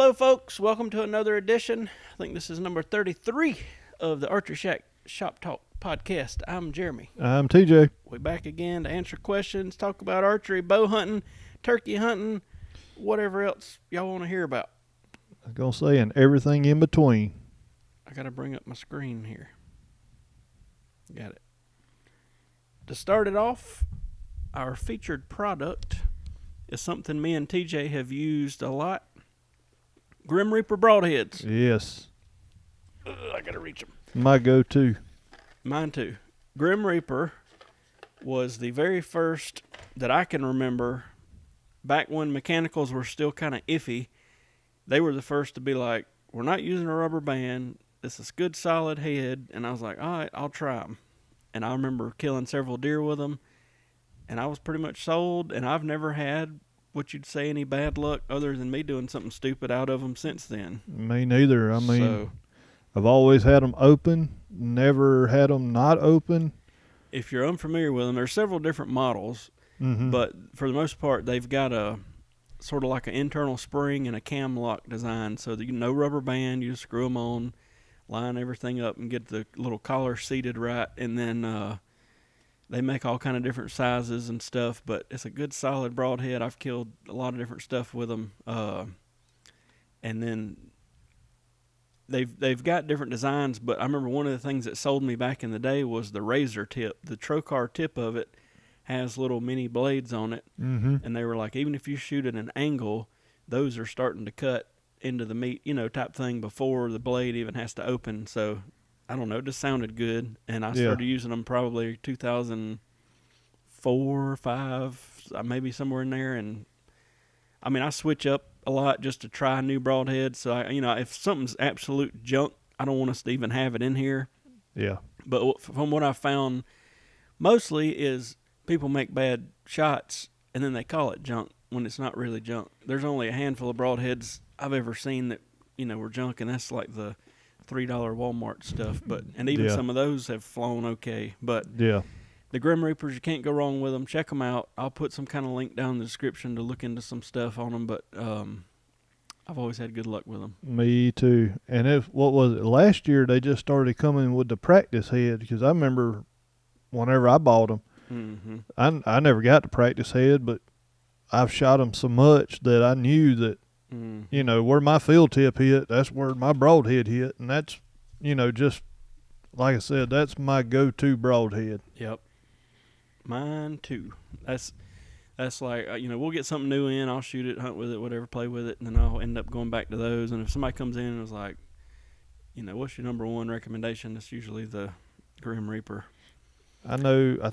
Hello, folks. Welcome to another edition. I think this is number 33 of the Archeryshack Shop Talk podcast. I'm Jeremy. I'm TJ. We're back again to answer questions, talk about archery, bow hunting, turkey hunting, whatever else y'all want to hear about. I was going to say, and everything in between. I got to bring up my screen here. Got it. To start it off, our featured product is something me and TJ have used a lot. Grim Reaper broadheads. Yes. I got to reach them. My go-to. Mine too. Grim Reaper was the very first that I can remember back when mechanicals were still kind of iffy. They were the first to be like, we're not using a rubber band. This is good solid head. And I was like, all right, I'll try them. And I remember killing several deer with them. And I was pretty much sold. And I've never had what you'd say any bad luck other than me doing something stupid out of them since then. Me neither. I mean, I've always had them open, never had them not open. If you're unfamiliar with them, there's several different models, but for the most part, they've got a sort of like an internal spring and a cam lock design, so that no rubber band, you just screw them on, line everything up, and get the little collar seated right, and then they make all kind of different sizes and stuff, but it's a good solid broadhead. I've killed a lot of different stuff with them, and then they've got different designs, but I remember one of the things that sold me back in the day was the razor tip. The trocar tip of it has little mini blades on it, and they were like, even if you shoot at an angle, those are starting to cut into the meat, type thing before the blade even has to open. So I don't know, it just sounded good, and I started using them probably 2004 or 5, maybe somewhere in there, and I mean, I switch up a lot just to try new broadheads. So, if something's absolute junk, I don't want us to even have it in here. Yeah. But from what I found, mostly is people make bad shots, and then they call it junk when it's not really junk. There's only a handful of broadheads I've ever seen that, were junk, and that's like the $3 Walmart stuff. And even some of those have flown okay. But yeah. The Grim Reapers, you can't go wrong with them. Check them out. I'll put some kind of link down in the description to look into some stuff on them, but I've always had good luck with them. Me too. And what was it? Last year they just started coming with the practice head, because I remember whenever I bought them, I never got the practice head, but I've shot them so much that I knew that, where my field tip hit, that's where my broadhead hit, and that's, just like I said, that's my go-to broadhead. Yep. Mine too. That's like, we'll get something new in, I'll shoot it, hunt with it, whatever, play with it, and then I'll end up going back to those. And if somebody comes in and is like, what's your number one recommendation, it's usually the Grim Reaper. I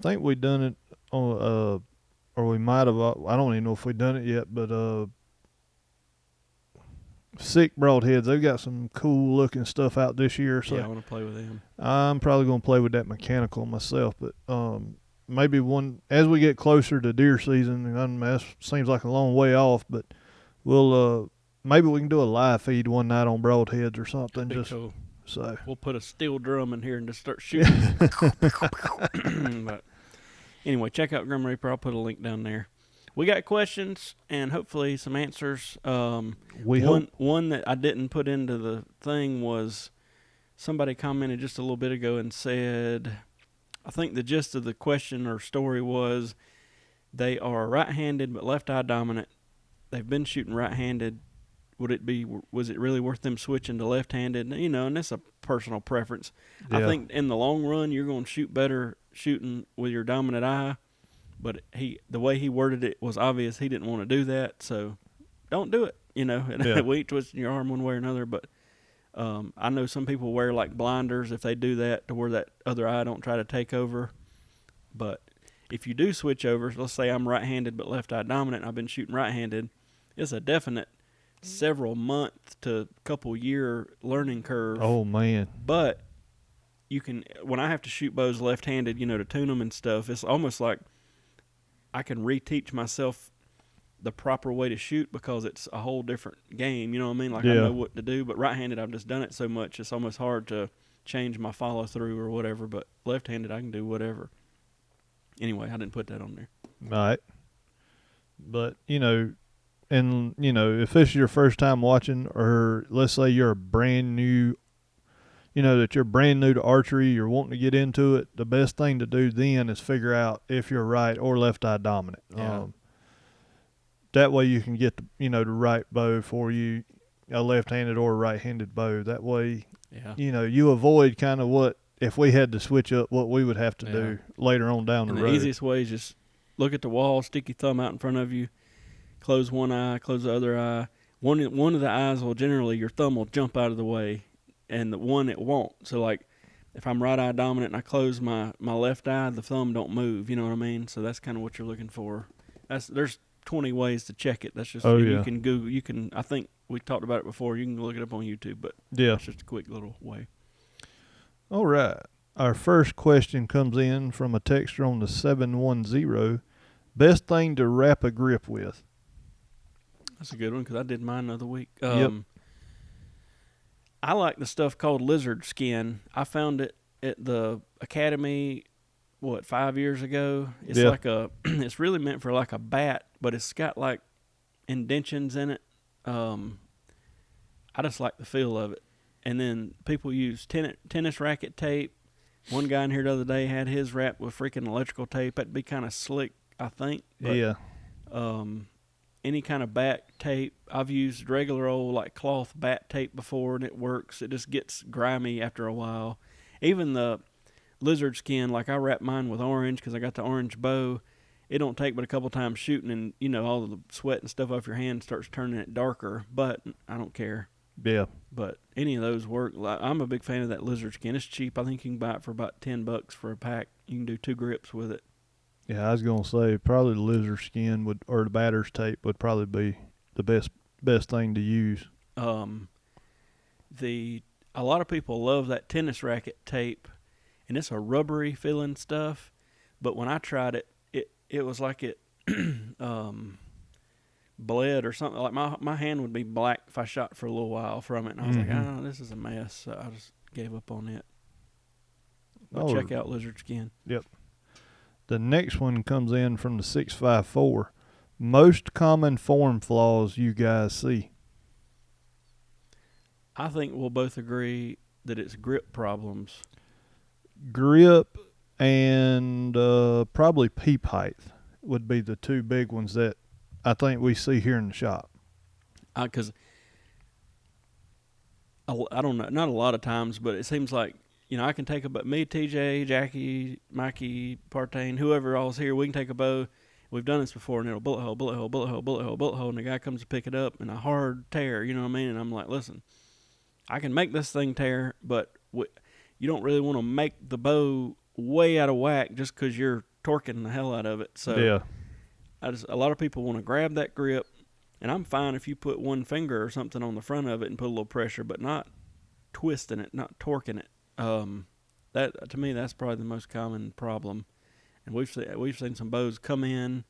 think we done it on, or we might have, I don't even know if we done it yet, but Sick Broadheads, they've got some cool looking stuff out this year. So yeah, I want to play with them. I'm probably going to play with that mechanical myself, but maybe as we get closer to deer season, that seems like a long way off, but we'll maybe we can do a live feed one night on broadheads or something. That'd be cool. So we'll put a steel drum in here and just start shooting. But anyway, check out Grim Reaper. I'll put a link down there. We got questions and hopefully some answers. One that I didn't put into the thing was somebody commented just a little bit ago and said, I think the gist of the question or story was they are right-handed but left-eye dominant. They've been shooting right-handed. Was it really worth them switching to left-handed? And that's a personal preference. Yeah. I think in the long run you're going to shoot better shooting with your dominant eye. But the way he worded it was obvious he didn't want to do that, so don't do it. We ain't twisting your arm one way or another. But I know some people wear like blinders if they do that, to where that other eye don't try to take over. But if you do switch over, let's say I'm right-handed but left-eye dominant, and I've been shooting right-handed, it's a definite several month to couple year learning curve. Oh man! But you can, when I have to shoot bows left-handed, to tune them and stuff, it's almost like I can reteach myself the proper way to shoot, because it's a whole different game. You know what I mean? Like I know what to do, but right-handed I've just done it so much, it's almost hard to change my follow-through or whatever. But left-handed I can do whatever. Anyway, I didn't put that on there. Right. But, And, if this is your first time watching, or let's say you're a brand new, that you're brand new to archery, you're wanting to get into it, the best thing to do then is figure out if you're right or left eye dominant. Yeah. That way you can get the right bow for you, a left-handed or a right-handed bow. That way, you avoid kind of what, if we had to switch up, what we would have to do later on down the road. And the easiest way is just look at the wall, stick your thumb out in front of you, close one eye, close the other eye. One of the eyes will generally, your thumb will jump out of the way, and the one it won't. So, like, if I'm right eye dominant and I close my left eye, the thumb don't move. You know what I mean? So that's kind of what you're looking for. There's 20 ways to check it. That's just you can Google. You can. I think we talked about it before. You can look it up on YouTube, but it's just a quick little way. All right. Our first question comes in from a texter on the 710. Best thing to wrap a grip with? That's a good one because I did mine the other week. Yep. I like the stuff called lizard skin. I found it at the academy, 5 years ago? It's like it's really meant for like a bat, but it's got like indentions in it. I just like the feel of it. And then people use tennis racket tape. One guy in here the other day had his wrapped with freaking electrical tape. That'd be kind of slick, I think. But, yeah. Any kind of bat tape. I've used regular old like cloth bat tape before, and it works. It just gets grimy after a while. Even the lizard skin, like I wrap mine with orange because I got the orange bow. It don't take but a couple times shooting, and all the sweat and stuff off your hand starts turning it darker. But I don't care. Yeah. But any of those work. I'm a big fan of that lizard skin. It's cheap. I think you can buy it for about $10 for a pack. You can do 2 grips with it. Yeah, I was gonna say probably the lizard skin or the batter's tape would probably be the best thing to use. A lot of people love that tennis racket tape, and it's a rubbery feeling stuff. But when I tried it, it was like it bled or something. Like my hand would be black if I shot for a little while from it, and I was like, this is a mess. So I just gave up on it. But check out lizard skin. Yep. The next one comes in from the 654. Most common form flaws you guys see? I think we'll both agree that it's grip problems. Grip and probably peep height would be the 2 big ones that I think we see here in the shop. Because I don't know, not a lot of times, but it seems like, I can take me, TJ, Jackie, Mikey, Partain, whoever all's here, we can take a bow. We've done this before, and it'll bullet hole, bullet hole, bullet hole, bullet hole, bullet hole, and the guy comes to pick it up, and a hard tear, you know what I mean? And I'm like, listen, I can make this thing tear, but you don't really want to make the bow way out of whack just because you're torquing the hell out of it. So a lot of people want to grab that grip, and I'm fine if you put one finger or something on the front of it and put a little pressure, but not twisting it, not torquing it. That to me, that's probably the most common problem, and we've seen some bows come in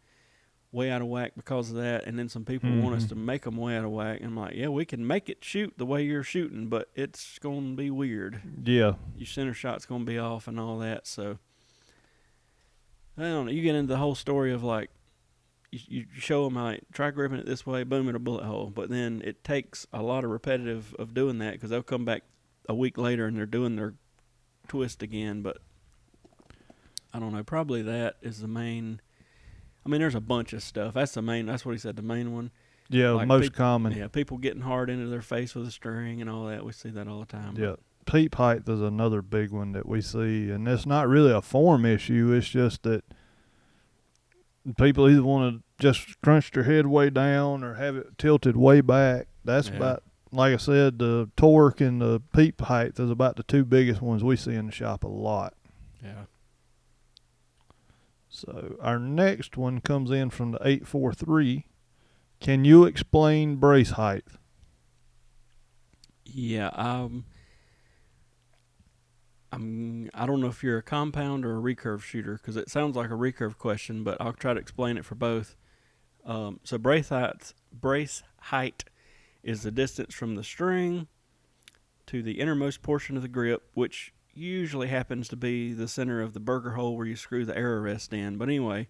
way out of whack because of that, and then some people want us to make them way out of whack. And I'm like, yeah, we can make it shoot the way you're shooting, but it's going to be weird. Yeah, your center shot's going to be off and all that. So I don't know. You get into the whole story of like you show them how try gripping it this way, boom, in a bullet hole, but then it takes a lot of repetitive of doing that because they'll come back a week later and they're doing their twist again. But I don't know, probably that is the main. I mean, there's a bunch of stuff. That's what he said, the main one. Yeah, like most common. Yeah, people getting hard into their face with a string and all that. We see that all the time. Yeah, peep height is another big one that we see, and it's not really a form issue. It's just that people either want to just crunch their head way down or have it tilted way back. That's about, like I said, the torque and the peep height is about the 2 biggest ones we see in the shop a lot. Yeah. So our next one comes in from the 843. Can you explain brace height? Yeah, I don't know if you're a compound or a recurve shooter because it sounds like a recurve question, but I'll try to explain it for both. So brace height is the distance from the string to the innermost portion of the grip, which usually happens to be the center of the burger hole where you screw the arrow rest in. But anyway,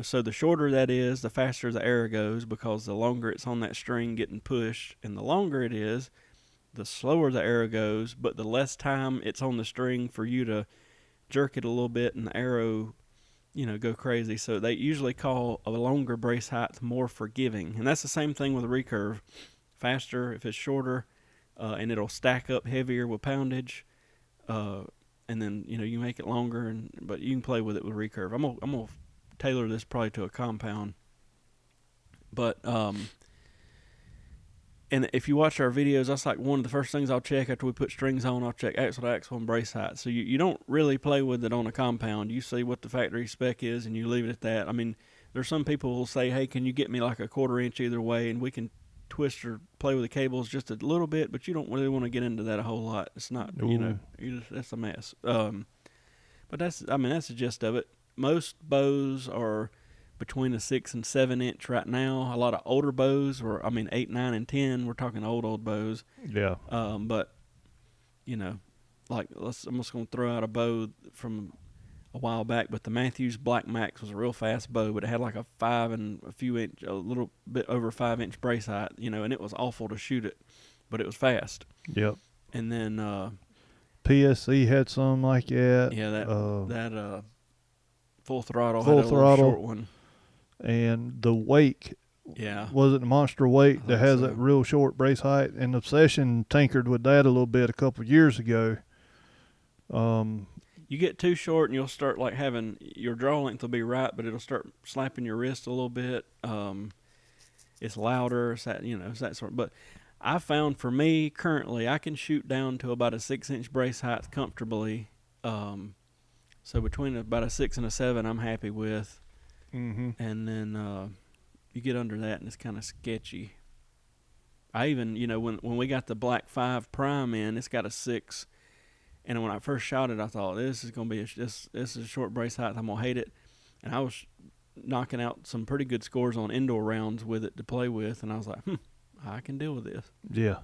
So the shorter that is, the faster the arrow goes, because the longer it's on that string getting pushed, and the longer it is, the slower the arrow goes, but the less time it's on the string for you to jerk it a little bit and the arrow, go crazy. So they usually call a longer brace height more forgiving. And that's the same thing with a recurve. Faster if it's shorter, and it'll stack up heavier with poundage. And then, you make it longer, but you can play with it with recurve. I'm gonna tailor this probably to a compound. But and if you watch our videos, that's like one of the first things I'll check after we put strings on. I'll check axle to axle and brace height. So you don't really play with it on a compound. You see what the factory spec is and you leave it at that. I mean, there's some people who will say, hey, can you get me like a 1/4 inch either way, and we can twist or play with the cables just a little bit, but you don't really want to get into that a whole lot. It's not, that's a mess. But that's the gist of it. Most bows are between a 6 and 7 inch right now. A lot of older bows, 8, 9, and 10. We're talking old bows. Yeah. But I'm just gonna throw out a bow from a while back. But the Matthews Black Max was a real fast bow, but it had like a 5 and a little bit over 5 inch brace height. And it was awful to shoot it, but it was fast. Yep. And then PSC had some like that. Yeah, that full throttle had a little short one. And the Wake, was it the Monster Wake that has that real short brace height? And Obsession tinkered with that a little bit a couple of years ago. You get too short and you'll start like having your draw length will be right, but it'll start slapping your wrist a little bit. It's louder, it's that sort. But I found for me currently, I can shoot down to about a 6 inch brace height comfortably. So between about a 6 and a 7, I'm happy with. Mm-hmm. And then you get under that and it's kind of sketchy. I even, when we got the Black 5 Prime in, it's got a 6. And when I first shot it, I thought, this is going to be this is a short brace height. I'm going to hate it. And I was knocking out some pretty good scores on indoor rounds with it to play with. And I was like, I can deal with this. Yeah.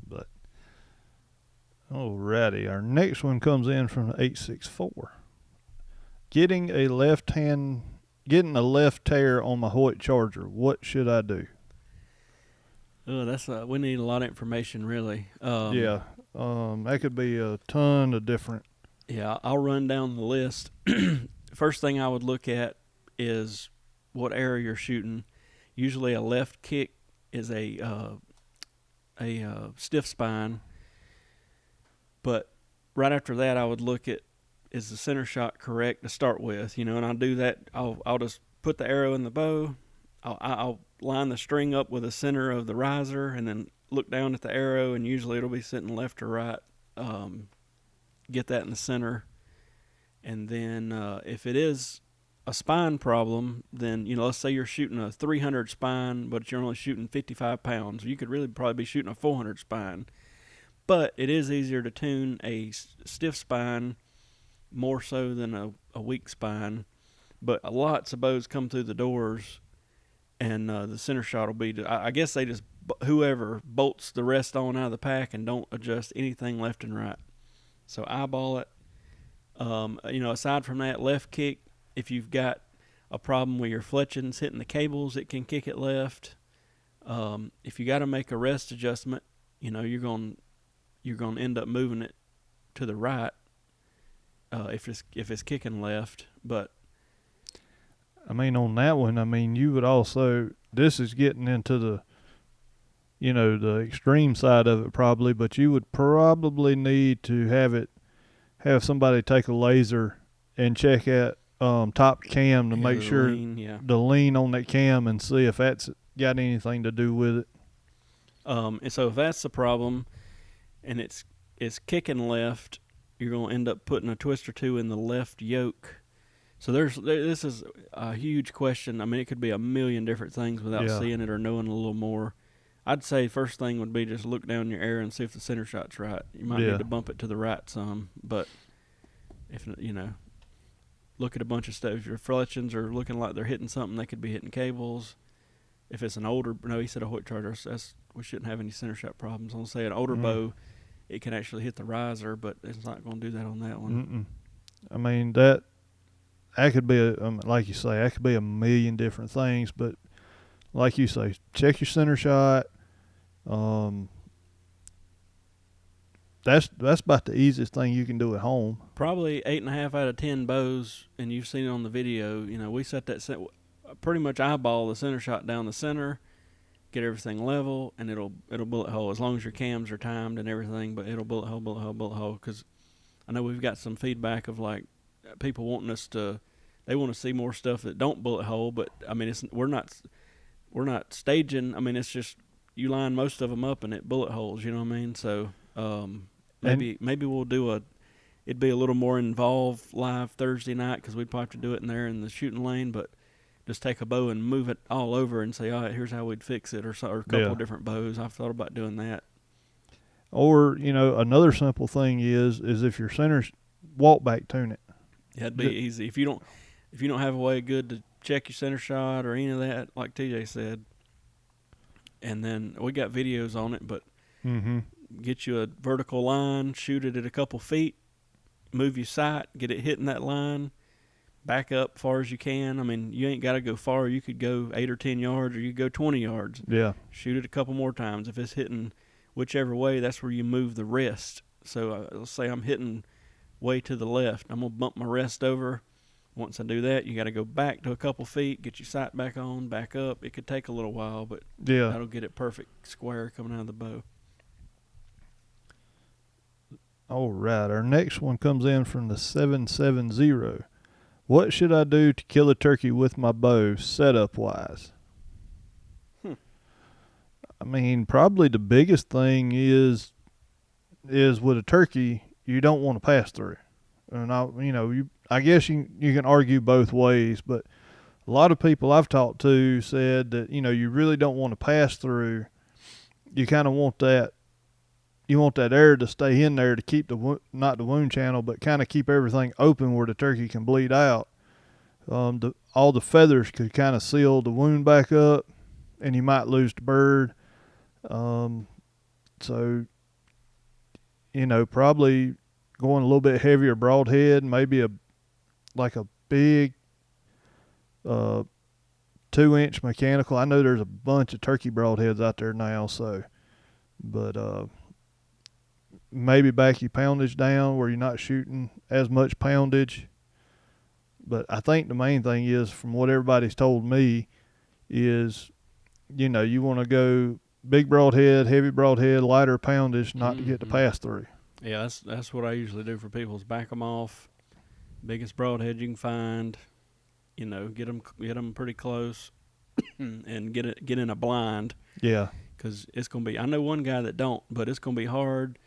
But, alrighty. Our next one comes in from the 864. Getting a left tear on my Hoyt Charger. What should I do? Oh, we need a lot of information, really. That could be a ton of different. Yeah, I'll run down the list. First thing I would look at is what area you're shooting. Usually, a left kick is a stiff spine, but right after that, I would look at, is the center shot correct to start with, and I'll do that. I'll just put the arrow in the bow. I'll line the string up with the center of the riser and then look down at the arrow, and usually it'll be sitting left or right. Get that in the center. And then if it is a spine problem, then, let's say you're shooting a 300 spine, but you're only shooting 55 pounds. You could really probably be shooting a 400 spine. But it is easier to tune a stiff spine more so than a weak spine. But lots of bows come through the doors, and the center shot will be, I guess they just, whoever bolts the rest on out of the pack and don't adjust anything left and right. So eyeball it. Aside from that, left kick, if you've got a problem where your fletching's hitting the cables, it can kick it left. If you got to make a rest adjustment, you're going to end up moving it to the right. If it's kicking left, but on that one, you would also, this is getting into the, the extreme side of it probably, but you would probably need to have somebody take a laser and check at top cam to make sure the lean on that cam and see if that's got anything to do with it. And so if that's the problem and it's kicking left, you're going to end up putting a twist or two in the left yoke. So this is a huge question. It could be a million different things without seeing it or knowing a little more. I'd say first thing would be just look down your arrow and see if the center shot's right. You might need to bump it to the right some, but if look at a bunch of stuff. If your fletchings are looking like they're hitting something, they could be hitting cables. If it's an older, he said a Hoyt Charger, we shouldn't have any center shot problems. I'll say an older bow, it can actually hit the riser, but it's not going to do that on that one. That that could be like you say, that could be a million different things. But like you say, check your center shot. That's about the easiest thing you can do at home. Probably 8.5 out of 10 bows, and you've seen it on the video. We set that pretty much eyeball the center shot down the center, get everything level, and it'll bullet hole as long as your cams are timed and everything. But it'll bullet hole, bullet hole, bullet hole. Because I know we've got some feedback of like people wanting us to. They want to see more stuff that don't bullet hole, but I mean, we're not staging. I mean, it's just you line most of them up and it bullet holes. You know what I mean? So maybe we'll do it'd be a little more involved live Thursday night because we'd probably have to do it in there in the shooting lane, but just take a bow and move it all over and say, all right, here's how we'd fix it, or a couple of different bows. I've thought about doing that. Or another simple thing is if your center's walk back tune it. Yeah, it'd be easy if you don't have a way good to check your center shot or any of that, like TJ said. And then we got videos on it, but get you a vertical line, shoot it at a couple feet, move your sight, get it hitting that line, back up far as you can. I mean, you ain't got to go far. You could go 8 or 10 yards, or you could go 20 yards. Yeah. Shoot it a couple more times. If it's hitting whichever way, that's where you move the wrist. So let's say I'm hitting way to the left. I'm going to bump my wrist over. Once I do that, you got to go back to a couple feet, get your sight back on, back up. It could take a little while, but that'll get it perfect square coming out of the bow. All right, our next one comes in from the 770. What should I do to kill a turkey with my bow setup-wise? I mean, probably the biggest thing is with a turkey, you don't want to pass through. And I guess you can argue both ways, but a lot of people I've talked to said that, you really don't want to pass through. You kind of want that. You want that air to stay in there to keep not the wound channel, but kind of keep everything open where the turkey can bleed out. All the feathers could kind of seal the wound back up, and you might lose the bird. So, probably going a little bit heavier broadhead, maybe a big 2-inch mechanical. I know there's a bunch of turkey broadheads out there now, but maybe back your poundage down where you're not shooting as much poundage. But I think the main thing is, from what everybody's told me, is you want to go big broadhead, heavy broadhead, lighter poundage, not to get the pass through. Yeah, that's what I usually do for people is back them off, biggest broadhead you can find, get them pretty close, and get in a blind. Yeah, because it's gonna be. I know one guy that don't, but it's gonna be hard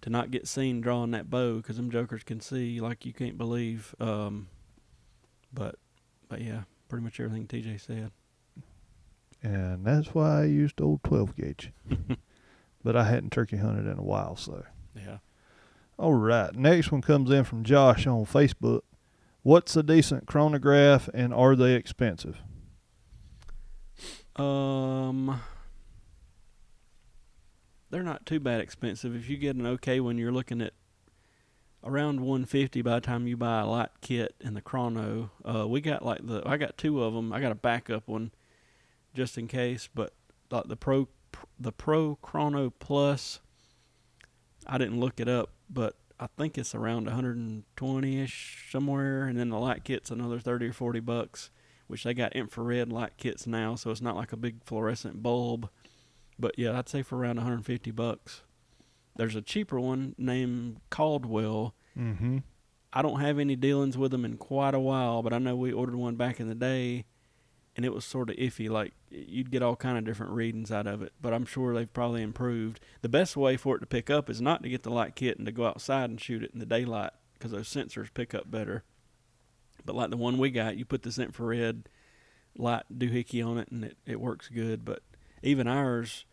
to not get seen drawing that bow because them jokers can see like you can't believe. But yeah, pretty much everything TJ said. And that's why I used old 12 gauge. But I hadn't turkey hunted in a while, so. Yeah. All right. Next one comes in from Josh on Facebook. What's a decent chronograph, and are they expensive? They're not too bad expensive. If you get an okay one, you're looking at around $150 by the time you buy a light kit and the chrono. We got I got two of them. I got a backup one just in case, but like the Pro Chrono Plus, I didn't look it up, but I think it's around 120-ish somewhere, and then the light kit's another $30 or $40, which they got infrared light kits now, so it's not like a big fluorescent bulb. But yeah, I'd say for around $150. There's a cheaper one named Caldwell. Mm-hmm. I don't have any dealings with them in quite a while, but I know we ordered one back in the day, and it was sort of iffy. Like, you'd get all kind of different readings out of it, but I'm sure they've probably improved. The best way for it to pick up is not to get the light kit and to go outside and shoot it in the daylight, because those sensors pick up better. But like the one we got, you put this infrared light doohickey on it, and it works good. But even ours,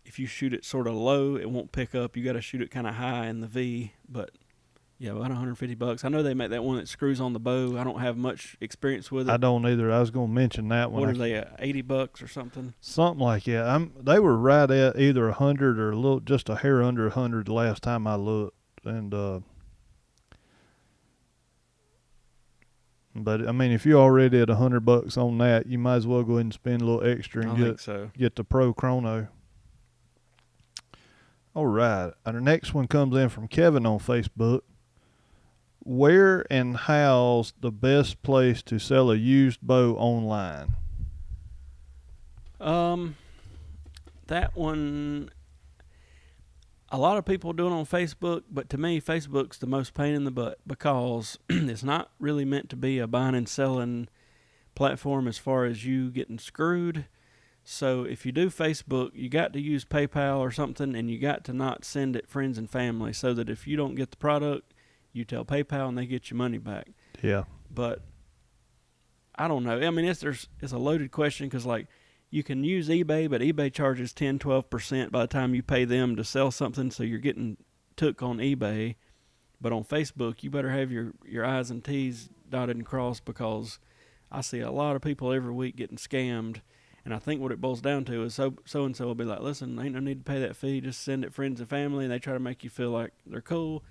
if you shoot it sort of low, it won't pick up. You got to shoot it kind of high in the V. But yeah, about $150. I know they make that one that screws on the bow. I don't have much experience with it. I don't either. I was going to mention that one. What are they, $80 or something? Something like that. They were right at either 100 or just a hair under 100 the last time I looked. And But I mean, if you're already at $100 on that, you might as well go ahead and spend a little extra and I think so. get the Pro Chrono. All right. Our next one comes in from Kevin on Facebook. Where and how's the best place to sell a used bow online? That one, a lot of people do it on Facebook, but to me, Facebook's the most pain in the butt because it's not really meant to be a buying and selling platform as far as you getting screwed. So if you do Facebook, you got to use PayPal or something, and you got to not send it friends and family, so that if you don't get the product, you tell PayPal and they get your money back. Yeah. But I don't know. I mean, it's a loaded question because, like, you can use eBay, but eBay charges 10-12% by the time you pay them to sell something, so you're getting took on eBay. But on Facebook, you better have your I's and T's dotted and crossed, because I see a lot of people every week getting scammed. And I think what it boils down to is so-and-so will be like, listen, ain't no need to pay that fee. Just send it friends and family. And they try to make you feel like they're cool.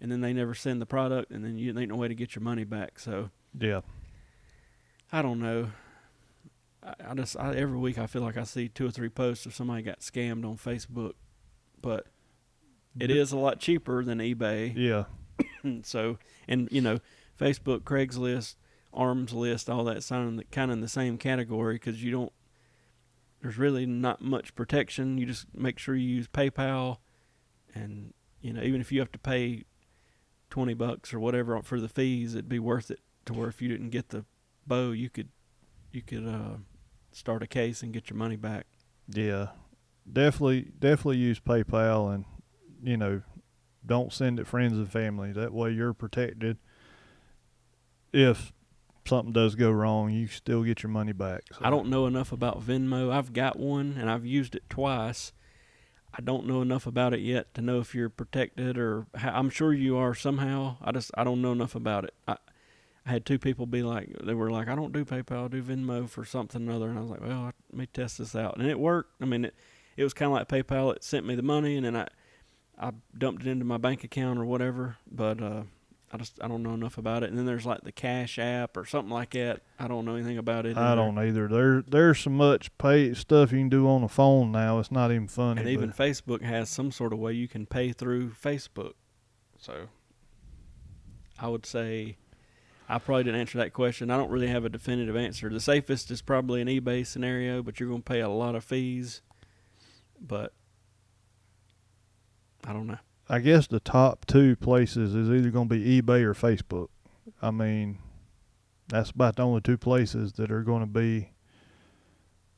And then they never send the product. And then you ain't no way to get your money back. So, yeah. I don't know. I every week I feel like I see 2 or 3 posts of somebody got scammed on Facebook. But it is a lot cheaper than eBay. Yeah. So, and, you know, Facebook, Craigslist, Arms List, all that sound kind of in the same category, because there's really not much protection. You just make sure you use PayPal, and, you know, even if you have to pay $20 or whatever for the fees, it'd be worth it, to where if you didn't get the bow, you could start a case and get your money back. Yeah. Definitely use PayPal, and, you know, don't send it friends and family. That way you're protected. If something does go wrong, you still get your money back. So. I don't know enough about Venmo. I've got one, and I've used it twice. I don't know enough about it yet to know if you're protected, or I'm sure you are somehow. I don't know enough about it. I had 2 people be like, they were like, I don't do PayPal, I do Venmo for something or other. And I was like, well, let me test this out. And it worked. I mean, it was kind of like PayPal. It sent me the money, and then I dumped it into my bank account or whatever. But I don't know enough about it. And then there's like the Cash App or something like that. I don't know anything about it. I don't either. There's so much stuff you can do on the phone now. It's not even funny. And even Facebook has some sort of way you can pay through Facebook. So I would say I probably didn't answer that question. I don't really have a definitive answer. The safest is probably an eBay scenario, but you're going to pay a lot of fees. But I don't know. I guess the top 2 places is either going to be eBay or Facebook. I mean, that's about the only 2 places that are going to be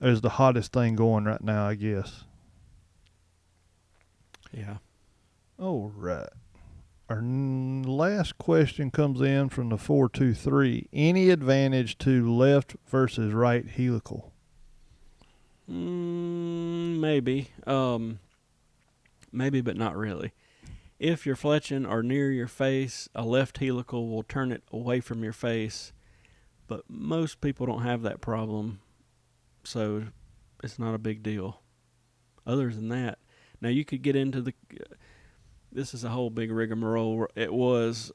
as the hottest thing going right now, I guess. Yeah. All right. Our last question comes in from the 423. Any advantage to left versus right helical? Maybe. Maybe, but not really. If you're fletching or near your face, a left helical will turn it away from your face. But most people don't have that problem, so it's not a big deal. Other than that, now you could get into this is a whole big rigmarole. It was,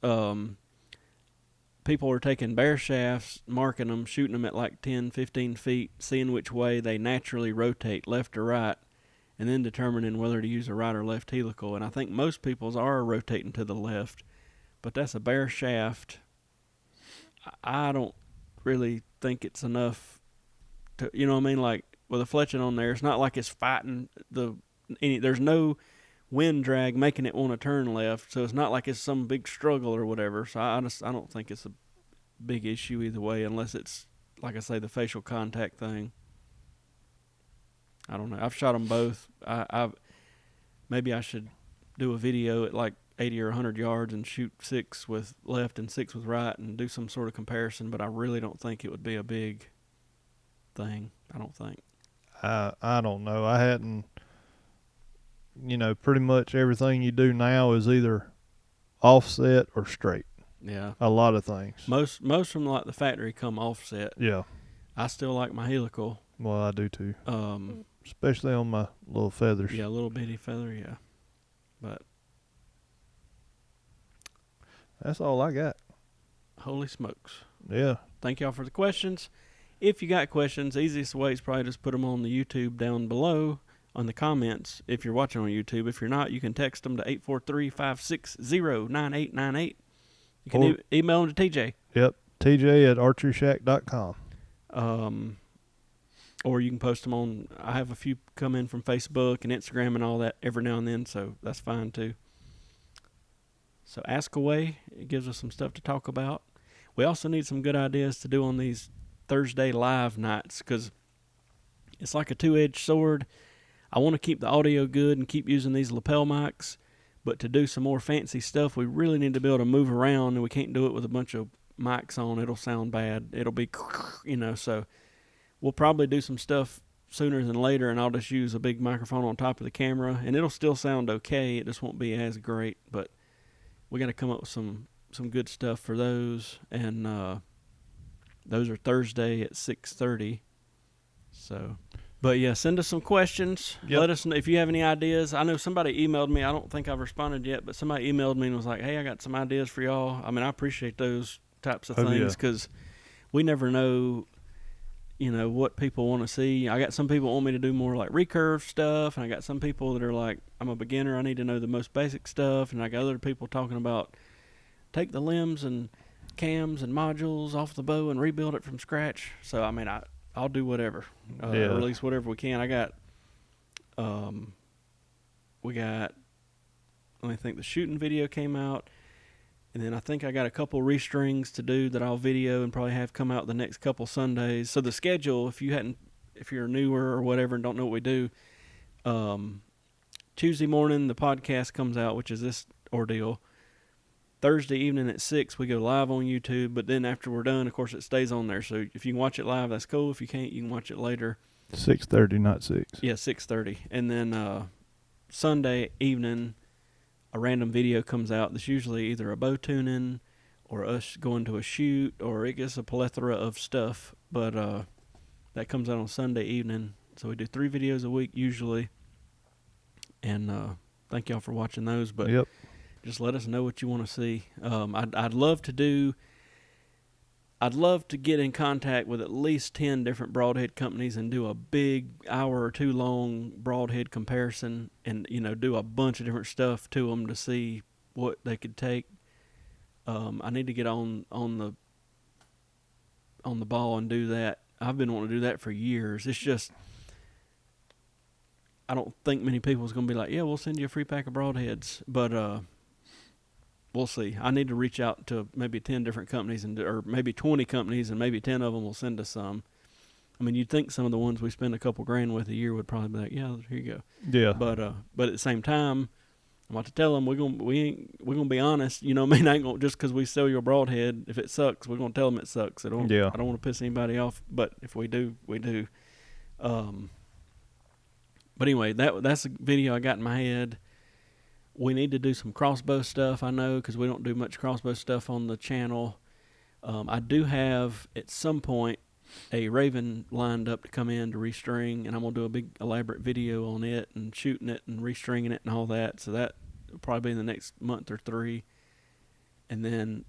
people were taking bear shafts, marking them, shooting them at like 10, 15 feet, seeing which way they naturally rotate, left or right, and then determining whether to use a right or left helical. And I think most people's are rotating to the left, but that's a bear shaft. I don't really think it's enough to, you know what I mean? Like with a fletching on there, it's not like it's fighting there's no wind drag making it want to turn left, so it's not like it's some big struggle or whatever. So I don't think it's a big issue either way, unless it's, like I say, the facial contact thing. I don't know. I've shot them both. Maybe I should do a video at like 80 or 100 yards and shoot 6 with left and 6 with right and do some sort of comparison, but I really don't think it would be a big thing. I don't think. I don't know. I hadn't, pretty much everything you do now is either offset or straight. Yeah. A lot of things. Most from like the factory come offset. Yeah. I still like my helical. Well, I do too. Especially on my little feathers. Yeah, little bitty feather, yeah. But that's all I got. Holy smokes. Yeah. Thank y'all for the questions. If you got questions, the easiest way is probably just put them on the YouTube down below on the comments if you're watching on YouTube. If you're not, you can text them to 843-560-9898. You can email them to TJ. Yep, TJ at archeryshack.com. Or you can post them on, I have a few come in from Facebook and Instagram and all that every now and then, so that's fine too. So ask away. It gives us some stuff to talk about. We also need some good ideas to do on these Thursday live nights because it's like a two-edged sword. I want to keep the audio good and keep using these lapel mics, but to do some more fancy stuff, we really need to be able to move around, and we can't do it with a bunch of mics on. It'll sound bad. It'll be, so we'll probably do some stuff sooner than later, and I'll just use a big microphone on top of the camera, and it'll still sound okay. It just won't be as great, but we got to come up with some good stuff for those, and those are Thursday at 6:30. So, but yeah, send us some questions. Yep. Let us know if you have any ideas. I know somebody emailed me. I don't think I've responded yet, but somebody emailed me and was like, "Hey, I got some ideas for y'all." I mean, I appreciate those types of things because we never know, what people want to see. I got some people want me to do more like recurve stuff, and I got some people that are like, I'm a beginner, I need to know the most basic stuff, and I got other people talking about take the limbs and cams and modules off the bow and rebuild it from scratch. So, I mean, I'll do whatever, or at least whatever we can. I got, let me think, the shooting video came out, and then I think I got a couple restrings to do that I'll video and probably have come out the next couple Sundays. So the schedule, if you're newer or whatever and don't know what we do, Tuesday morning the podcast comes out, which is this ordeal. Thursday evening at 6 we go live on YouTube, but then after we're done, of course, it stays on there. So if you can watch it live, that's cool. If you can't, you can watch it later. 6:30, not 6. Yeah, 6:30. And then Sunday evening, a random video comes out that's usually either a bow tuning or us going to a shoot, or it gets a plethora of stuff. But that comes out on Sunday evening. So we do 3 videos a week usually. And thank y'all for watching those. But just let us know what you want to see. I'd love to get in contact with at least 10 different broadhead companies and do a big hour or 2 long broadhead comparison, and do a bunch of different stuff to them to see what they could take. I need to get on the ball and do that. I've been wanting to do that for years. It's just I don't think many people is going to be like, yeah, we'll send you a free pack of broadheads, but we'll see. I need to reach out to maybe 10 different companies or maybe 20 companies, and maybe 10 of them will send us some. I mean, you'd think some of the ones we spend a couple grand with a year would probably be like, yeah, here you go. Yeah. But at the same time, I'm about to tell them we're gonna be honest. I mean, I ain't gonna just because we sell you a broadhead. If it sucks, we're gonna tell them it sucks. I don't want to piss anybody off. But if we do, we do. But anyway, that's a video I got in my head. We need to do some crossbow stuff, I know, because we don't do much crossbow stuff on the channel. I do have, at some point, a Raven lined up to come in to restring, and I'm going to do a big elaborate video on it and shooting it and restringing it and all that. So that will probably be in the next month or 3. And then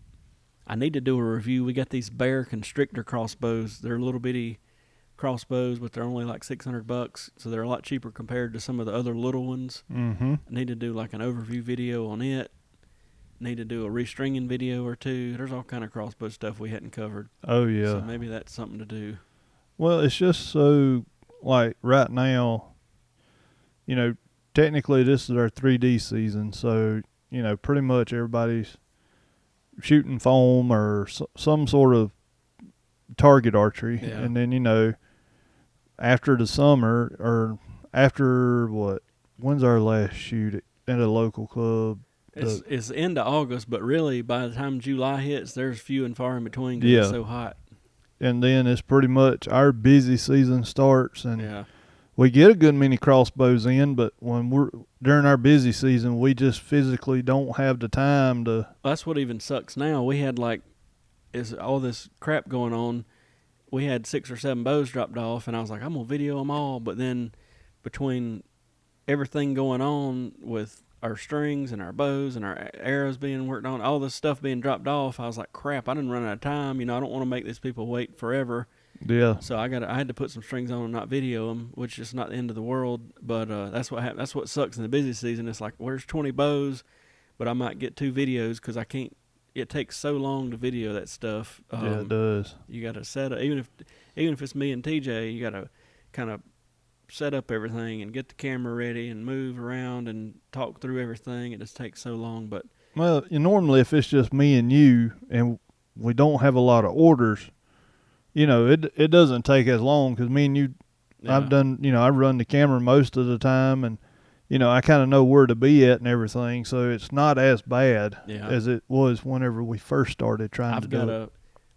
I need to do a review. We got these Bear Constrictor crossbows. They're little bitty crossbows, but they're only like $600, so they're a lot cheaper compared to some of the other little ones. Mm-hmm. I need to do like an overview video on it. Need to do a restringing video or 2. There's all kind of crossbow stuff we hadn't covered. Oh yeah. So maybe that's something to do. Well, it's just so like right now, technically this is our 3D season, so pretty much everybody's shooting foam or some sort of target archery, and then after the summer, or after when's our last shoot at a local club? It's end of August, but really by the time July hits, there's few and far in between because it's so hot. And then it's pretty much our busy season starts, and we get a good many crossbows in, but when we're during our busy season, we just physically don't have the time to. That's what even sucks now. We had is all this crap going on. We had 6 or 7 bows dropped off, and I was like, I'm going to video them all. But then between everything going on with our strings and our bows and our arrows being worked on, all this stuff being dropped off, I was like, crap, I didn't run out of time. I don't want to make these people wait forever. Yeah. So I had to put some strings on and not video them, which is not the end of the world. But that's what that's what sucks in the busy season. It's like, where's 20 bows, but I might get 2 videos because I can't. It takes so long to video that stuff. Yeah, it does. You got to set up, even if it's me and TJ, you got to kind of set up everything and get the camera ready and move around and talk through everything. It just takes so long. But well, normally if it's just me and you and we don't have a lot of orders, it doesn't take as long because me and you, yeah. I run the camera most of the time, and I kind of know where to be at and everything, so it's not as bad as it was whenever we first started trying to do it.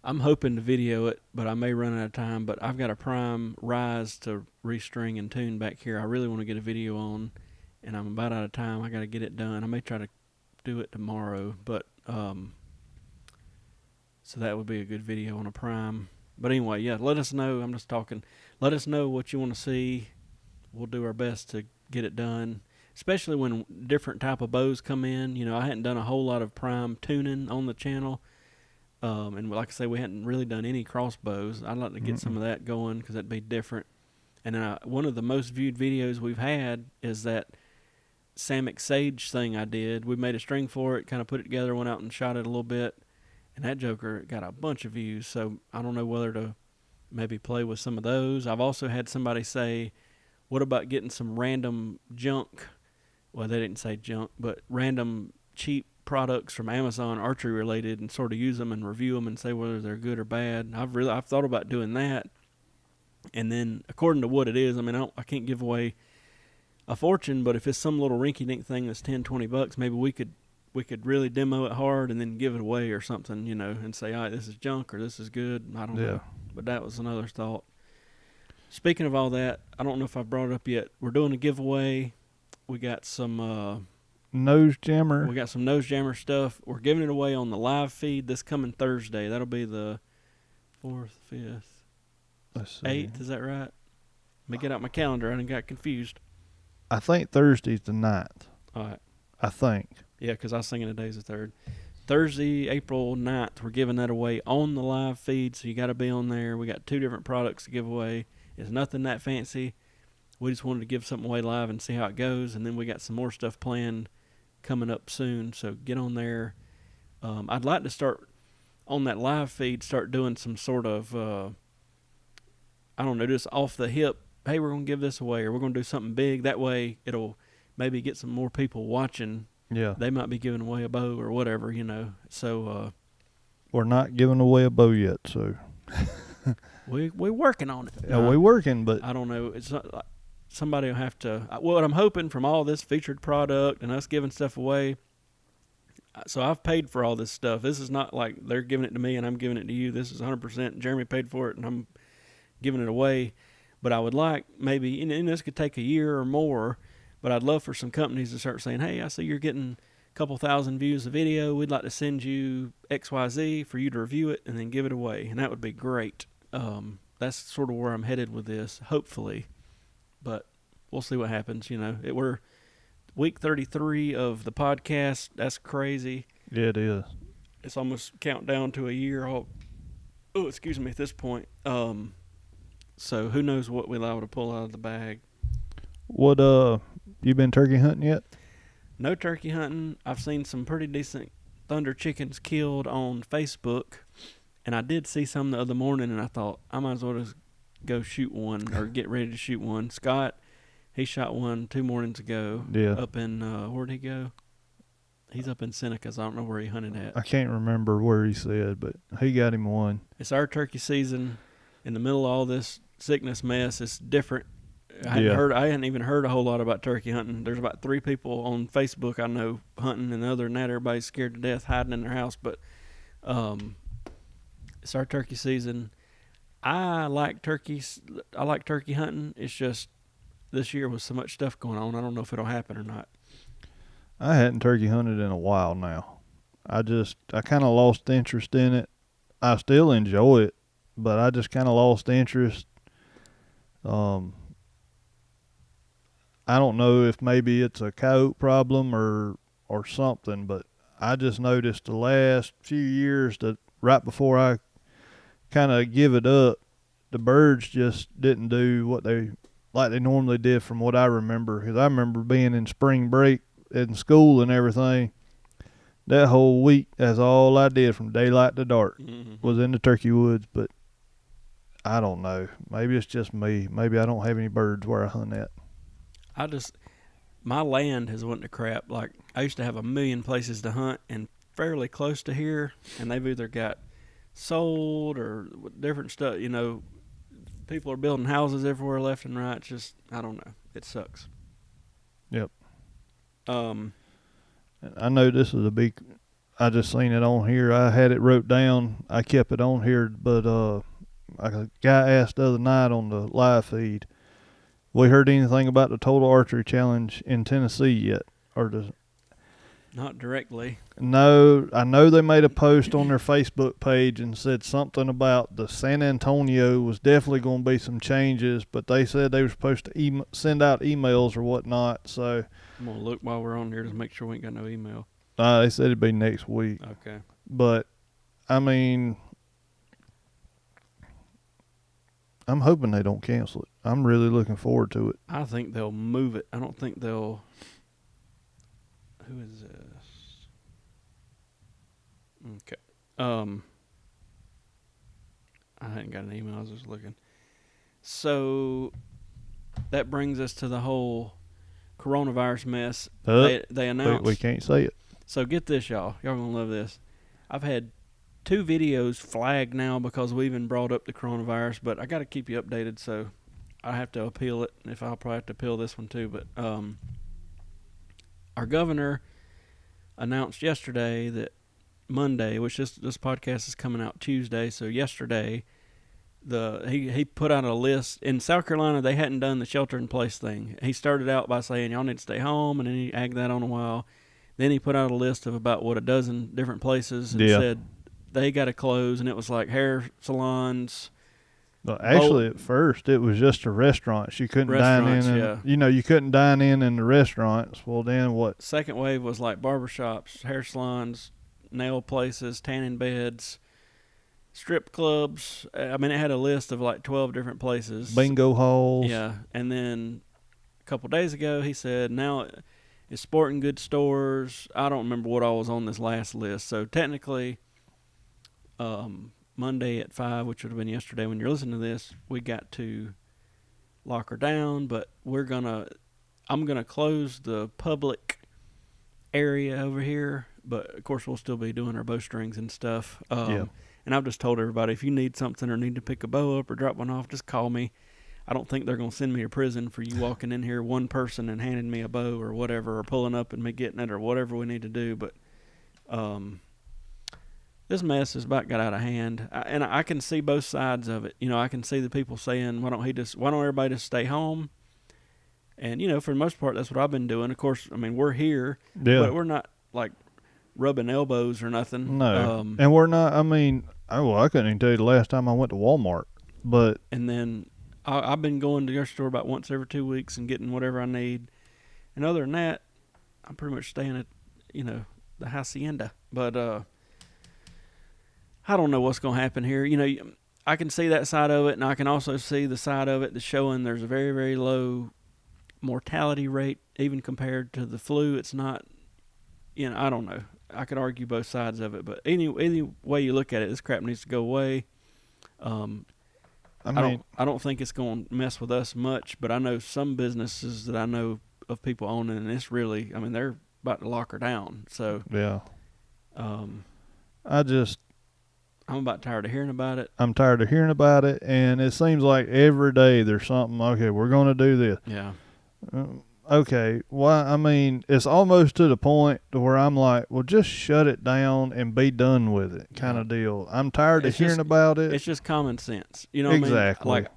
I'm hoping to video it, but I may run out of time. But I've got a prime rise to restring and tune back here. I really want to get a video on, and I'm about out of time. I got to get it done. I may try to do it tomorrow, but so that would be a good video on a prime. But anyway, yeah, let us know. I'm just talking. Let us know what you want to see. We'll do our best to get it done, especially when different type of bows come in. I hadn't done a whole lot of prime tuning on the channel. And like I say, we hadn't really done any crossbows. I'd like to get some of that going because that'd be different. And then one of the most viewed videos we've had is that Samick Sage thing I did. We made a string for it, kind of put it together, went out and shot it a little bit. And that joker got a bunch of views. So I don't know whether to maybe play with some of those. I've also had somebody say, what about getting some random junk? Well, they didn't say junk, but random cheap products from Amazon, archery related, and sort of use them and review them and say whether they're good or bad. I've thought about doing that, and then according to what it is, I can't give away a fortune, but if it's some little rinky-dink thing that's $10-$20, maybe we could really demo it hard and then give it away or something, and say, all right, this is junk or this is good. I don't know, but that was another thought. Speaking of all that, I don't know if I've brought it up yet. We're doing a giveaway. We got some nose jammer. We got some nose jammer stuff. We're giving it away on the live feed this coming Thursday. That'll be the 4th, 5th, 8th. Is that right? Let me get out my calendar. I done got confused. I think Thursday's the 9th. All right. I think. Yeah, because I was thinking today's the 3rd. Thursday, April 9th, we're giving that away on the live feed, so you got to be on there. We got 2 different products to give away. It's nothing that fancy. We just wanted to give something away live and see how it goes, and then we got some more stuff planned coming up soon, so get on there. I'd like to start on that live feed, start doing some sort of, just off the hip, hey, we're going to give this away, or we're going to do something big. That way it'll maybe get some more people watching. Yeah. They might be giving away a bow or whatever, So we're not giving away a bow yet, so we're working on it. Yeah, we're working, but I don't know. It's not like somebody will have to. What I'm hoping from all this featured product and us giving stuff away. So I've paid for all this stuff. This is not like they're giving it to me and I'm giving it to you. This is 100%. Jeremy paid for it and I'm giving it away. But I would like maybe, and this could take a year or more, but I'd love for some companies to start saying, hey, I see you're getting a couple thousand views of video. We'd like to send you XYZ for you to review it and then give it away. And that would be great. That's sort of where I'm headed with this, hopefully. But we'll see what happens. We're week 33 of the podcast. That's crazy. Yeah, it is. It's almost countdown to a year. Excuse me, at this point. So who knows what we'll allow to pull out of the bag. What, you been turkey hunting yet? No turkey hunting. I've seen some pretty decent thunder chickens killed on Facebook. And I did see some the other morning, and I thought, I might as well just go shoot one or get ready to shoot one. Scott, he shot one 2 mornings ago. Yeah. Up in, where'd he go? He's up in Seneca, so I don't know where he hunted at. I can't remember where he said, but he got him one. It's our turkey season. In the middle of all this sickness mess, it's different. I hadn't even heard a whole lot about turkey hunting. There's about 3 people on Facebook I know hunting, and other than that, everybody's scared to death hiding in their house. But it's our turkey season. I like turkeys. I like turkey hunting. It's just this year with so much stuff going on, I don't know if it'll happen or not. I hadn't turkey hunted in a while now. I kind of lost interest in it. I still enjoy it, but I just kind of lost interest. I don't know if maybe it's a coyote problem or something, but I just noticed the last few years that right before I kind of give it up, the birds just didn't do what they normally did from what I remember. Because I remember being in spring break in school and everything. That whole week, that's all I did from daylight to dark was in the turkey woods. But I don't know. Maybe it's just me. Maybe I don't have any birds where I hunt at. My land has went to crap. Like, I used to have a million places to hunt and fairly close to here, and they've either got sold or different stuff. You know, people are building houses everywhere left and right. It's just, I don't know. It sucks. Yep. I know this is a big. I just seen it on here. I had it wrote down. I kept it on here, but a guy asked the other night on the live feed, we heard anything about the Total Archery Challenge in Tennessee yet? Or does Not directly. No, I know they made a post on their Facebook page and said something about the San Antonio was definitely going to be some changes, but they said they were supposed to send out emails or whatnot. So I'm going to look while we're on here to make sure we ain't got no email. they said it'd be next week. Okay. But, I mean, I'm hoping they don't cancel it. I'm really looking forward to it. I think they'll move it. I don't think they'll... Who is this? Okay. I hadn't got an email. I was just looking. So that brings us to the whole coronavirus mess. They announced. We can't say it. So get this, y'all. Y'all gonna love this. I've had 2 videos flagged now because we even brought up the coronavirus, but I got to keep you updated, so I have to appeal it. If I'll probably have to appeal this one too, but our governor announced yesterday that Monday, which this podcast is coming out Tuesday, so yesterday, he put out a list. In South Carolina, they hadn't done the shelter-in-place thing. He started out by saying, y'all need to stay home, and then he agged that on a while. Then he put out a list of about, a dozen different places and said they got to close, and it was like hair salons. Well, actually, at first, it was just the restaurants. You couldn't dine in. You couldn't dine in the restaurants. Well, then what? Second wave was like barbershops, hair salons, nail places, tanning beds, strip clubs. I mean, it had a list of like 12 different places. Bingo halls. Yeah. And then a couple days ago, he said now it's sporting goods stores. I don't remember what all was on this last list. So technically, Monday at 5, which would have been yesterday when you're listening to this, we got to lock her down, but I'm going to close the public area over here, but of course we'll still be doing our bowstrings and stuff. And I've just told everybody, if you need something or need to pick a bow up or drop one off, just call me. I don't think they're going to send me to prison for you walking in here, one person, and handing me a bow or whatever, or pulling up and me getting it or whatever we need to do. But this mess has about got out of hand, and I can see both sides of it. You know, I can see the people saying, why don't everybody just stay home? And, for the most part, that's what I've been doing. Of course, I mean, we're here, but we're not, like, rubbing elbows or nothing. No, and we're not, I mean, I couldn't even tell you the last time I went to Walmart, but... And then I've been going to the grocery store about once every 2 weeks and getting whatever I need. And other than that, I'm pretty much staying at, the hacienda. But I don't know what's going to happen here. I can see that side of it, and I can also see the side of it that's showing there's a very, very low mortality rate, even compared to the flu. It's not, I don't know. I could argue both sides of it, but any way you look at it, this crap needs to go away. I don't think it's going to mess with us much, but I know some businesses that I know of people owning, and it's really, I mean, they're about to lock her down. So yeah, I'm about tired of hearing about it. I'm tired of hearing about it, and it seems like every day there's something. Okay, we're going to do this. Yeah. Okay. Well, I mean, it's almost to the point to where I'm like, well, just shut it down and be done with it, kind of deal. I'm tired of hearing about it. It's just common sense. You know what exactly. I mean? Like,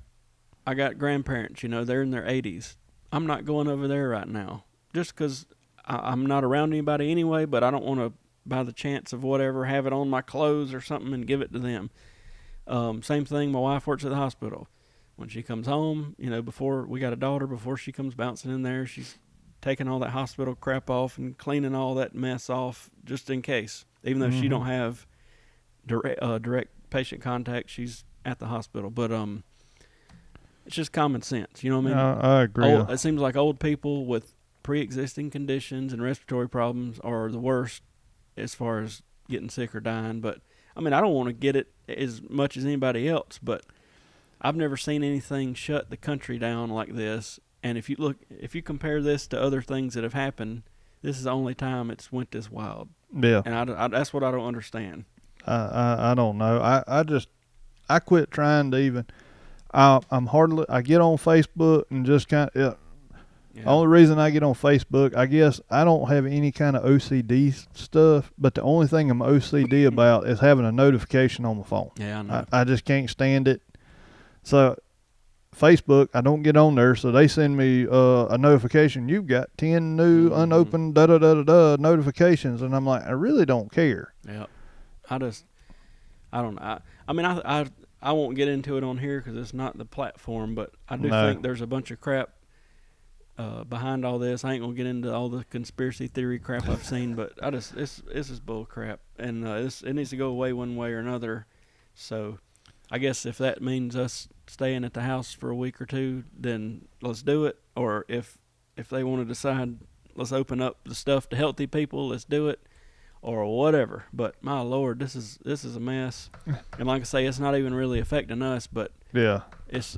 I got grandparents, they're in their 80s. I'm not going over there right now just because I'm not around anybody anyway, but I don't want to, by the chance of whatever, have it on my clothes or something and give it to them. Same thing, my wife works at the hospital. when she comes home, before we got a daughter, before she comes bouncing in there, she's taking all that hospital crap off and cleaning all that mess off just in case. Even though she don't have direct patient contact, she's at the hospital. But it's just common sense. You know what I mean? I agree. It seems like old people with pre-existing conditions and respiratory problems are the worst as far as getting sick or dying. But I mean, I don't want to get it as much as anybody else, but I've never seen anything shut the country down like this. And if you compare this to other things that have happened, this is the only time it's went this wild. Yeah. And that's what I don't understand. I don't know. I quit trying to even. I get on Facebook and just kind of. Yeah. Only reason I get on Facebook, I guess I don't have any kind of OCD stuff, but the only thing I'm OCD about is having a notification on my phone. Yeah, I know. I just can't stand it. So Facebook, I don't get on there, so they send me a notification. You've got 10 new unopened notifications, and I'm like, I really don't care. Yeah, I don't know. I mean, I won't get into it on here because it's not the platform, but I do think there's a bunch of crap behind all this. I ain't gonna get into all the conspiracy theory crap I've seen, but this is bull crap, and it needs to go away one way or another. So I guess if that means us staying at the house for a week or two, then let's do it. Or if they want to decide, let's open up the stuff to healthy people, let's do it, or whatever. But my Lord, this is a mess. And like I say, it's not even really affecting us, but yeah, it's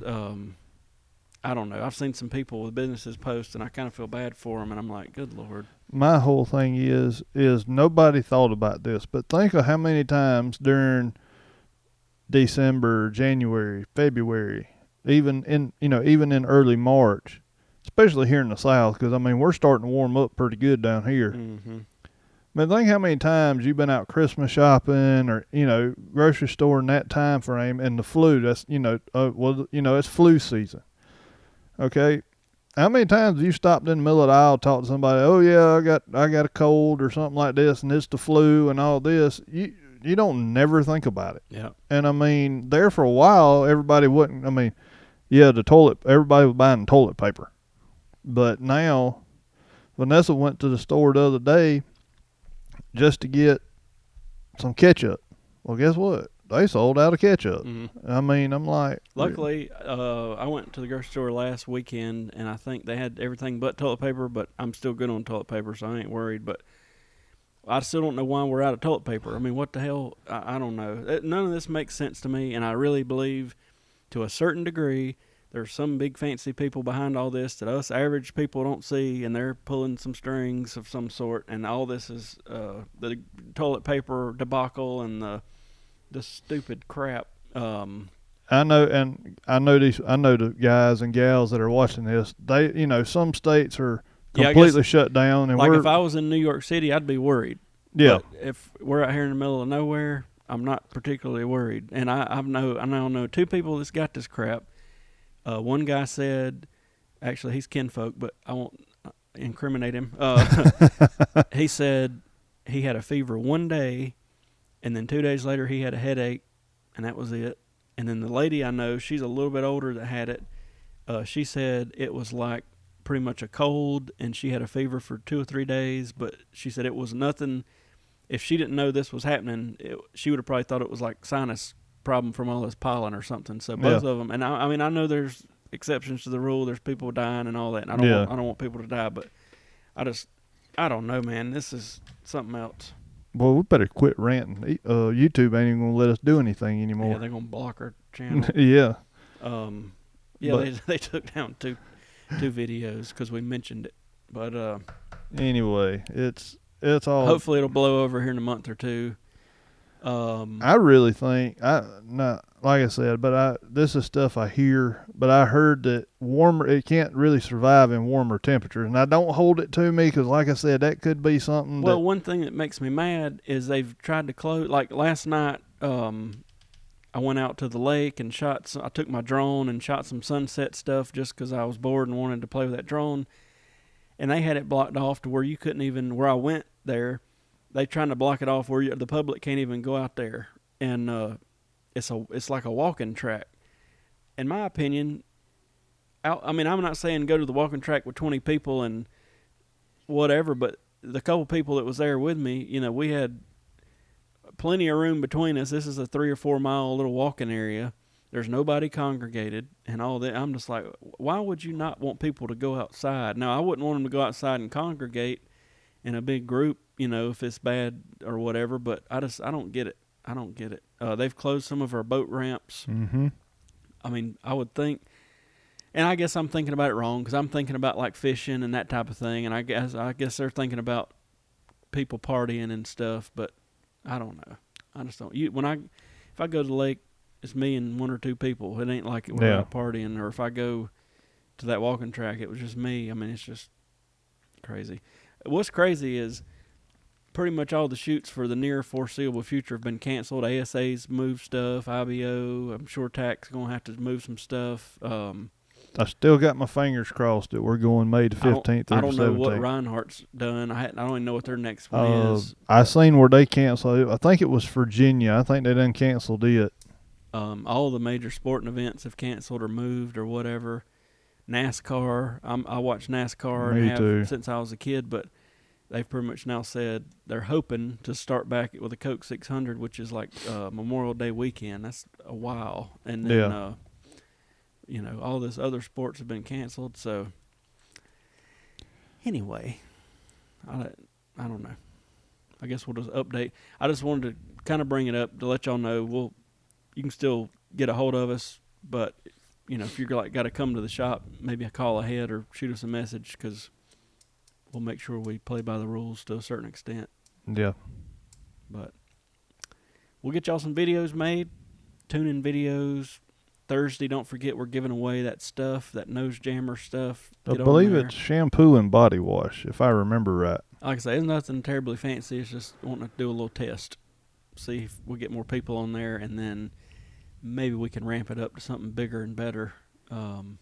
I don't know. I've seen some people with businesses post, and I kind of feel bad for them, and I'm like, good Lord. My whole thing is nobody thought about this, but think of how many times during December, January, February, even in early March, especially here in the South, because I mean we're starting to warm up pretty good down here. Mm-hmm. But think how many times you've been out Christmas shopping or grocery store in that time frame, and the flu. That's it's flu season. Okay, how many times have you stopped in the middle of the aisle, talked to somebody? Oh yeah, I got a cold or something like this, and it's the flu and all this. You don't never think about it. Yeah. And I mean, there for a while, everybody wouldn't. I mean, yeah, everybody was buying toilet paper, but now, Vanessa went to the store the other day just to get some ketchup. Well, guess what? They sold out of ketchup. Mm-hmm. I mean, I'm like... Luckily, I went to the grocery store last weekend, and I think they had everything but toilet paper, but I'm still good on toilet paper, so I ain't worried. But I still don't know why we're out of toilet paper. I mean, what the hell? I don't know. None of this makes sense to me, and I really believe, to a certain degree, there's some big fancy people behind all this that us average people don't see, and they're pulling some strings of some sort, and all this is the toilet paper debacle and the stupid crap. I know the guys and gals that are watching this. They, some states are completely shut down, and like if I was in New York City, I'd be worried. Yeah. But if we're out here in the middle of nowhere, I'm not particularly worried. And I now know two people that's got this crap. One guy said, actually he's kinfolk, but I won't incriminate him. He said he had a fever one day, and then 2 days later he had a headache, and that was it. And then the lady I know, she's a little bit older that had it. She said it was like pretty much a cold, and she had a fever for 2 or 3 days, but she said it was nothing. If she didn't know this was happening, she would have probably thought it was like sinus problem from all this pollen or something. So both of them, and I mean, I know there's exceptions to the rule. There's people dying and all that, and I don't want people to die, but I don't know, man. This is something else. Well, we better quit ranting. YouTube ain't even going to let us do anything anymore. Yeah, they're going to block our channel. Yeah. They took down two videos because we mentioned it. But anyway, it's all. Hopefully it'll blow over here in a month or two. I really think like I said, but this is stuff I hear. But I heard that it can't really survive in warmer temperatures, and I don't hold it to me because, like I said, that could be something. Well, one thing that makes me mad is they've tried to close. Like last night, I went out to the lake and I took my drone and shot some sunset stuff just because I was bored and wanted to play with that drone. And they had it blocked off to where you couldn't even. Where I went there, they trying to block it off where the public can't even go out there. And it's like a walking track. in my opinion, I mean, I'm not saying go to the walking track with 20 people and whatever, but the couple people that was there with me, you know, we had plenty of room between us. This is a 3 or 4 mile little walking area. There's nobody congregated and all that. I'm just like, why would you not want people to go outside? Now, I wouldn't want them to go outside and congregate in a big group, you know, if it's bad or whatever, but I don't get it. I don't get it. They've closed some of our boat ramps. Mm-hmm. I mean, I would think, and I guess I'm thinking about it wrong because I'm thinking about like fishing and that type of thing, and I guess they're thinking about people partying and stuff, but I don't know. I just don't. If I go to the lake, it's me and 1 or 2 people. It ain't like we're out partying, or if I go to that walking track, it was just me. I mean, it's just crazy. What's crazy is pretty much all the shoots for the near foreseeable future have been canceled. ASA's moved stuff. IBO, I'm sure TAC's going to have to move some stuff. I still got my fingers crossed that we're going May the 15th through the 17th. I don't know what Reinhardt's done. I don't even know what their next one is. I seen where they canceled it. I think it was Virginia. I think they done canceled it. All the major sporting events have canceled or moved or whatever. NASCAR, I watch NASCAR Me too. Since I was a kid, but they've pretty much now said they're hoping to start back with a Coke 600, which is like Memorial Day weekend. That's a while. And then, you know, all this other sports have been canceled. So, anyway, I don't know. I guess we'll just update. I just wanted to kind of bring it up to let y'all know you can still get a hold of us, but you know, if you're like got to come to the shop, maybe a call ahead or shoot us a message because we'll make sure we play by the rules to a certain extent. Yeah. But we'll get y'all some videos made, tune-in videos. Thursday, don't forget we're giving away that stuff, that nose jammer stuff. I believe it's shampoo and body wash, if I remember right. Like I say, it's nothing terribly fancy. It's just wanting to do a little test. See if we get more people on there, and then maybe we can ramp it up to something bigger and better. And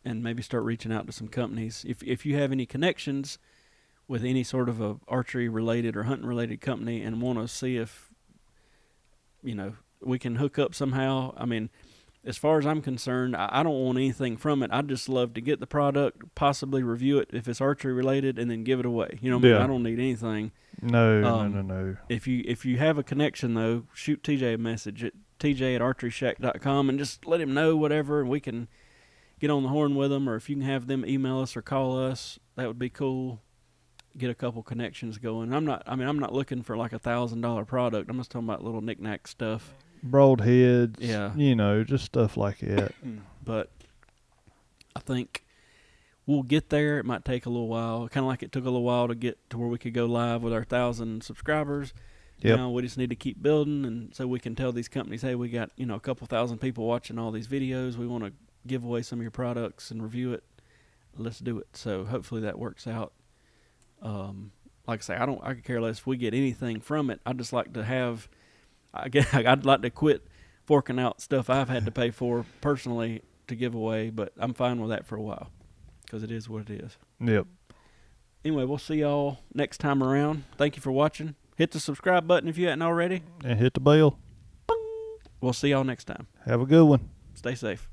maybe start reaching out to some companies. If you have any connections with any sort of a archery related or hunting related company and want to see if, you know, we can hook up somehow. I mean, as far as I'm concerned, I don't want anything from it. I'd just love to get the product, possibly review it if it's archery related, and then give it away. You know what I mean? I don't need anything. No. If you have a connection, though, shoot TJ a message at tj@archeryshack.com and just let him know whatever, and we can get on the horn with them. Or if you can have them email us or call us, that would be cool. Get a couple connections going. I'm not looking for like $1,000 product. I'm just talking about little knick-knack stuff. Broadheads, yeah, you know, just stuff like that. But I think we'll get there. It might take a little while, kind of like it took a little while to get to where we could go live with our 1,000 subscribers. Yep. Now we just need to keep building, and so we can tell these companies, hey, we got, you know, a couple thousand people watching all these videos. We want to give away some of your products and review it. Let's do it. So hopefully that works out. Like I say, I could care less if we get anything from it. I'd just like to have. I'd like to quit forking out stuff I've had to pay for personally to give away, but I'm fine with that for a while because it is what it is. Yep. Anyway, we'll see y'all next time around. Thank you for watching. Hit the subscribe button if you hadn't already. And hit the bell. We'll see y'all next time. Have a good one. Stay safe.